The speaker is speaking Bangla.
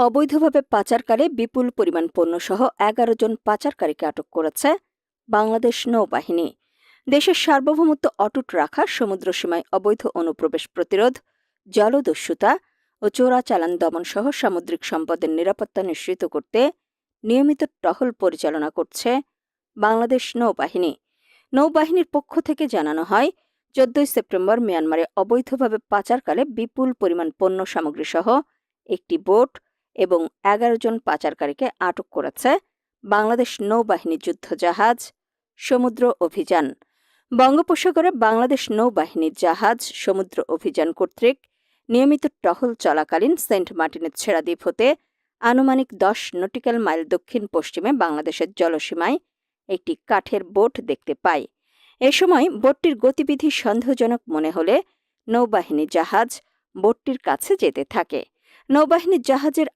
অবৈধভাবে পাচারকালে বিপুল পরিমাণ পণ্যসহ 11 জন পাচারকারীকে আটক করেছে বাংলাদেশ নৌবাহিনী। দেশের সার্বভৌমত্ব অটুট রাখা, সমুদ্রসীমায় অবৈধ অনুপ্রবেশ প্রতিরোধ, জলদস্যুতা ও চোরাচালান দমন সহ সামুদ্রিক সম্পদের নিরাপত্তা নিশ্চিত করতে নিয়মিত টহল পরিচালনা করছে বাংলাদেশ নৌবাহিনী। নৌবাহিনীর পক্ষ থেকে জানানো হয়, 14 সেপ্টেম্বর মিয়ানমারে অবৈধভাবে পাচারকালে বিপুল পরিমাণ পণ্য সামগ্রী সহ একটি বোট এবং 11 জন পাচারকারীকে আটক করেছে বাংলাদেশ নৌবাহিনী যুদ্ধজাহাজ সমুদ্র অভিযান। বঙ্গোপসাগরে বাংলাদেশ নৌবাহিনীর জাহাজ সমুদ্র অভিযান কর্তৃক নিয়মিত টহল চলাকালীন সেন্ট মার্টিনের ছেড়া দ্বীপ হতে আনুমানিক 10 নটিক্যাল মাইল দক্ষিণ পশ্চিমে বাংলাদেশের জলসীমায় একটি কাঠের বোট দেখতে পায়। এ সময় বোটটির গতিবিধি সন্দেহজনক মনে হলে নৌবাহিনী জাহাজ বোটটির কাছে যেতে থাকে। নৌবাহিনীর জাহাজের